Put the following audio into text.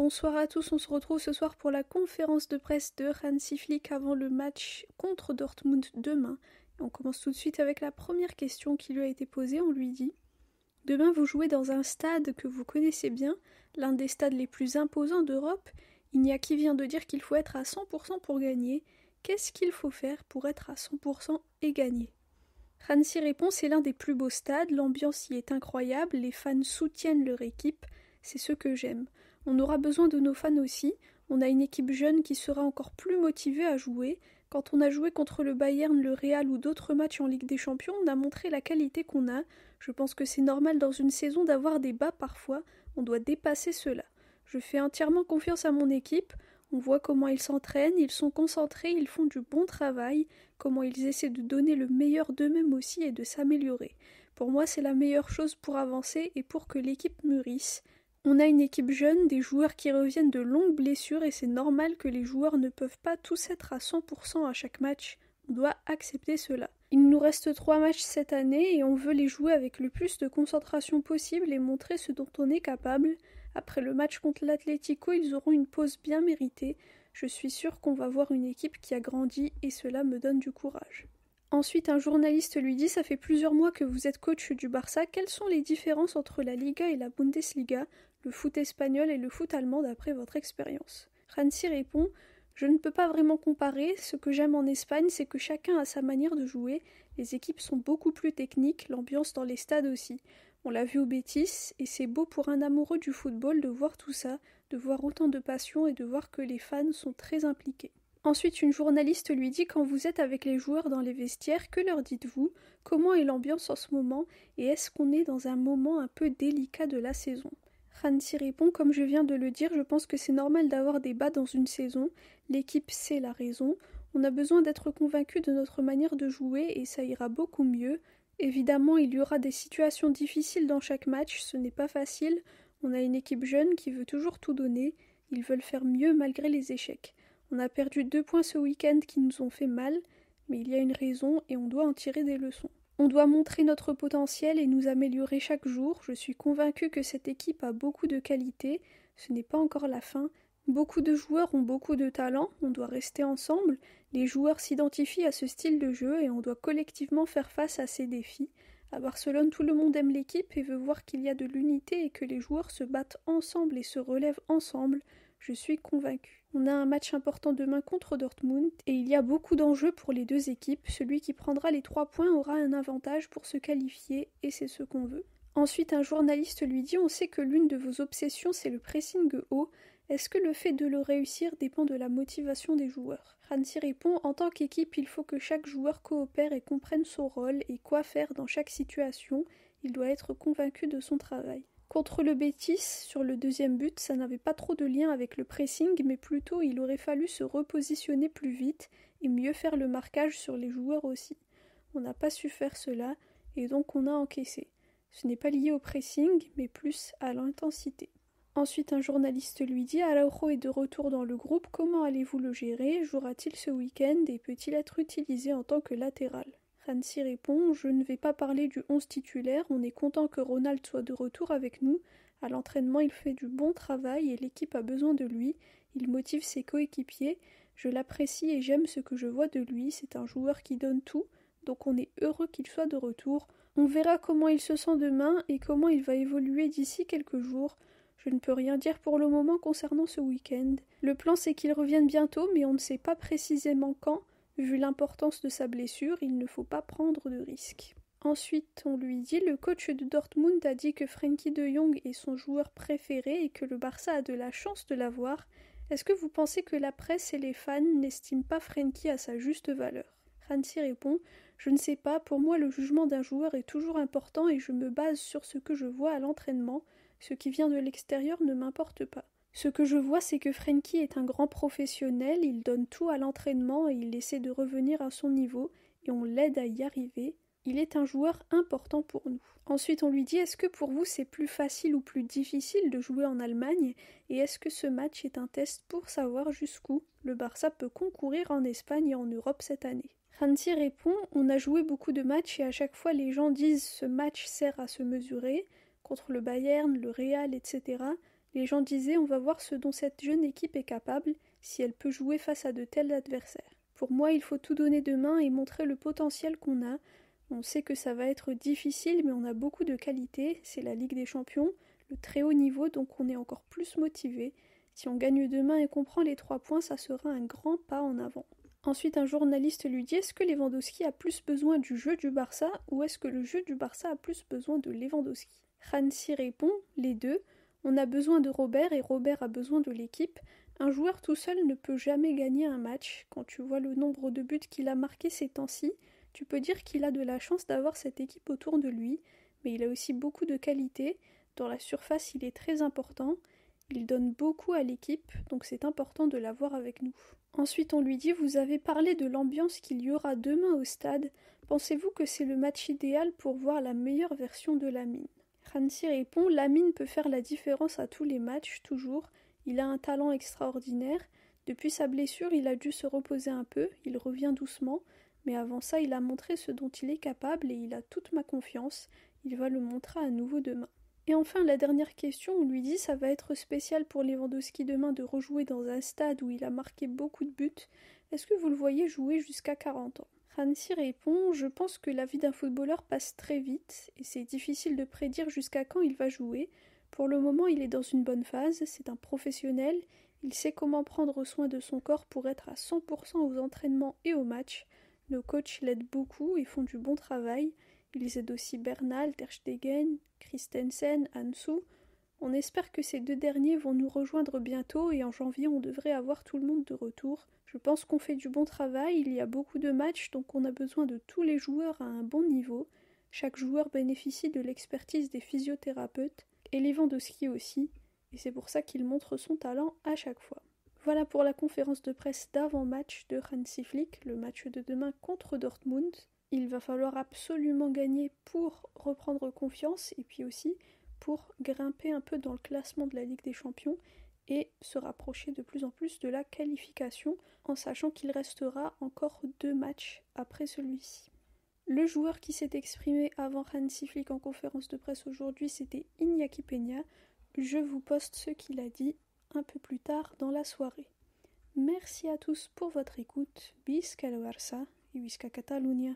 Bonsoir à tous, on se retrouve ce soir pour la conférence de presse de Hansi Flick avant le match contre Dortmund demain. Et on commence tout de suite avec la première question qui lui a été posée, on lui dit « Demain vous jouez dans un stade que vous connaissez bien, l'un des stades les plus imposants d'Europe. Il n'y a qui vient de dire qu'il faut être à 100% pour gagner. Qu'est-ce qu'il faut faire pour être à 100% et gagner ?» Hansi répond « C'est l'un des plus beaux stades, l'ambiance y est incroyable, les fans soutiennent leur équipe, c'est ce que j'aime. On aura besoin de nos fans aussi, on a une équipe jeune qui sera encore plus motivée à jouer. Quand on a joué contre le Bayern, le Real ou d'autres matchs en Ligue des Champions, on a montré la qualité qu'on a. Je pense que c'est normal dans une saison d'avoir des bas parfois, on doit dépasser cela. Je fais entièrement confiance à mon équipe, on voit comment ils s'entraînent, ils sont concentrés, ils font du bon travail, comment ils essaient de donner le meilleur d'eux-mêmes aussi et de s'améliorer. Pour moi, c'est la meilleure chose pour avancer et pour que l'équipe mûrisse. On a une équipe jeune, des joueurs qui reviennent de longues blessures et c'est normal que les joueurs ne peuvent pas tous être à 100% à chaque match. On doit accepter cela. Il nous reste 3 matchs cette année et on veut les jouer avec le plus de concentration possible et montrer ce dont on est capable. Après le match contre l'Atlético, ils auront une pause bien méritée. Je suis sûre qu'on va voir une équipe qui a grandi et cela me donne du courage. Ensuite, un journaliste lui dit « Ça fait plusieurs mois que vous êtes coach du Barça. Quelles sont les différences entre la Liga et la Bundesliga, le foot espagnol et le foot allemand d'après votre expérience ?» Hansi répond « Je ne peux pas vraiment comparer. Ce que j'aime en Espagne, c'est que chacun a sa manière de jouer. Les équipes sont beaucoup plus techniques, l'ambiance dans les stades aussi. On l'a vu au Betis, et c'est beau pour un amoureux du football de voir tout ça, de voir autant de passion et de voir que les fans sont très impliqués. » Ensuite, une journaliste lui dit « Quand vous êtes avec les joueurs dans les vestiaires, que leur dites-vous? Comment est l'ambiance en ce moment? Et est-ce qu'on est dans un moment un peu délicat de la saison ?» Hansi répond « Comme je viens de le dire, je pense que c'est normal d'avoir des bas dans une saison. L'équipe sait la raison. On a besoin d'être convaincu de notre manière de jouer et ça ira beaucoup mieux. Évidemment, il y aura des situations difficiles dans chaque match, ce n'est pas facile. On a une équipe jeune qui veut toujours tout donner. Ils veulent faire mieux malgré les échecs. On a perdu 2 points ce week-end qui nous ont fait mal, mais il y a une raison et on doit en tirer des leçons. On doit montrer notre potentiel et nous améliorer chaque jour. Je suis convaincue que cette équipe a beaucoup de qualité. Ce n'est pas encore la fin. Beaucoup de joueurs ont beaucoup de talent. On doit rester ensemble. Les joueurs s'identifient à ce style de jeu et on doit collectivement faire face à ces défis. À Barcelone, tout le monde aime l'équipe et veut voir qu'il y a de l'unité et que les joueurs se battent ensemble et se relèvent ensemble. Je suis convaincue. On a un match important demain contre Dortmund et il y a beaucoup d'enjeux pour les deux équipes. Celui qui prendra les 3 points aura un avantage pour se qualifier et c'est ce qu'on veut. Ensuite, un journaliste lui dit « On sait que l'une de vos obsessions c'est le pressing haut. Est-ce que le fait de le réussir dépend de la motivation des joueurs ?» Hansi répond « En tant qu'équipe, il faut que chaque joueur coopère et comprenne son rôle et quoi faire dans chaque situation. Il doit être convaincu de son travail. » Contre le Betis, sur le deuxième but, ça n'avait pas trop de lien avec le pressing, mais plutôt il aurait fallu se repositionner plus vite et mieux faire le marquage sur les joueurs aussi. On n'a pas su faire cela, et donc on a encaissé. Ce n'est pas lié au pressing, mais plus à l'intensité. Ensuite, un journaliste lui dit « Araujo est de retour dans le groupe, comment allez-vous le gérer? Jouera-t-il ce week-end et peut-il être utilisé en tant que latéral ?» Hansi répond « Je ne vais pas parler du 11 titulaire, on est content que Ronald soit de retour avec nous. À l'entraînement, il fait du bon travail et l'équipe a besoin de lui. Il motive ses coéquipiers. Je l'apprécie et j'aime ce que je vois de lui. C'est un joueur qui donne tout, donc on est heureux qu'il soit de retour. On verra comment il se sent demain et comment il va évoluer d'ici quelques jours. Je ne peux rien dire pour le moment concernant ce week-end. Le plan, c'est qu'il revienne bientôt, mais on ne sait pas précisément quand. Vu l'importance de sa blessure, il ne faut pas prendre de risques. » Ensuite, on lui dit « Le coach de Dortmund a dit que Frenkie de Jong est son joueur préféré et que le Barça a de la chance de l'avoir. Est-ce que vous pensez que la presse et les fans n'estiment pas Frenkie à sa juste valeur ?» Hansi répond « Je ne sais pas, pour moi le jugement d'un joueur est toujours important et je me base sur ce que je vois à l'entraînement. Ce qui vient de l'extérieur ne m'importe pas. Ce que je vois, c'est que Frenkie est un grand professionnel, il donne tout à l'entraînement et il essaie de revenir à son niveau et on l'aide à y arriver. Il est un joueur important pour nous. » Ensuite, on lui dit « Est-ce que pour vous c'est plus facile ou plus difficile de jouer en Allemagne et est-ce que ce match est un test pour savoir jusqu'où le Barça peut concourir en Espagne et en Europe cette année ?» Hansi répond « On a joué beaucoup de matchs et à chaque fois les gens disent ce match sert à se mesurer contre le Bayern, le Real, etc. Les gens disaient on va voir ce dont cette jeune équipe est capable, si elle peut jouer face à de tels adversaires. Pour moi, il faut tout donner demain et montrer le potentiel qu'on a. On sait que ça va être difficile, mais on a beaucoup de qualité, c'est la Ligue des Champions, le très haut niveau, donc on est encore plus motivé. Si on gagne demain et qu'on prend les 3 points, ça sera un grand pas en avant. Ensuite, un journaliste lui dit est-ce que Lewandowski a plus besoin du jeu du Barça ou est-ce que le jeu du Barça a plus besoin de Lewandowski? Hansi répond les deux. On a besoin de Robert et Robert a besoin de l'équipe. Un joueur tout seul ne peut jamais gagner un match. Quand tu vois le nombre de buts qu'il a marqués ces temps-ci, tu peux dire qu'il a de la chance d'avoir cette équipe autour de lui, mais il a aussi beaucoup de qualité. Dans la surface, il est très important. Il donne beaucoup à l'équipe, donc c'est important de l'avoir avec nous. Ensuite, on lui dit vous avez parlé de l'ambiance qu'il y aura demain au stade. Pensez-vous que c'est le match idéal pour voir la meilleure version de Lamine? Hansi répond Lamine peut faire la différence à tous les matchs, toujours. Il a un talent extraordinaire. Depuis sa blessure, il a dû se reposer un peu, il revient doucement, mais avant ça, il a montré ce dont il est capable et il a toute ma confiance. Il va le montrer à nouveau demain. Et enfin, la dernière question, on lui dit ça va être spécial pour Lewandowski demain de rejouer dans un stade où il a marqué beaucoup de buts. Est-ce que vous le voyez jouer jusqu'à 40 ans? Hansi répond je pense que la vie d'un footballeur passe très vite et c'est difficile de prédire jusqu'à quand il va jouer. Pour le moment, il est dans une bonne phase, c'est un professionnel, il sait comment prendre soin de son corps pour être à 100% aux entraînements et aux matchs. Nos coachs l'aident beaucoup et font du bon travail. Ils aident aussi Bernal, Ter Stegen, Christensen, Ansu. On espère que ces deux derniers vont nous rejoindre bientôt et en janvier on devrait avoir tout le monde de retour. Je pense qu'on fait du bon travail, il y a beaucoup de matchs donc on a besoin de tous les joueurs à un bon niveau. Chaque joueur bénéficie de l'expertise des physiothérapeutes et Lewandowski aussi, et c'est pour ça qu'il montre son talent à chaque fois. Voilà pour la conférence de presse d'avant-match de Hansi Flick, le match de demain contre Dortmund. Il va falloir absolument gagner pour reprendre confiance et puis aussi pour grimper un peu dans le classement de la Ligue des Champions et se rapprocher de plus en plus de la qualification en sachant qu'il restera encore 2 matchs après celui-ci. Le joueur qui s'est exprimé avant Hansi Flick en conférence de presse aujourd'hui, c'était Iñaki Peña. Je vous poste ce qu'il a dit un peu plus tard dans la soirée. Merci à tous pour votre écoute. Visca el Barça et Visca Catalunya.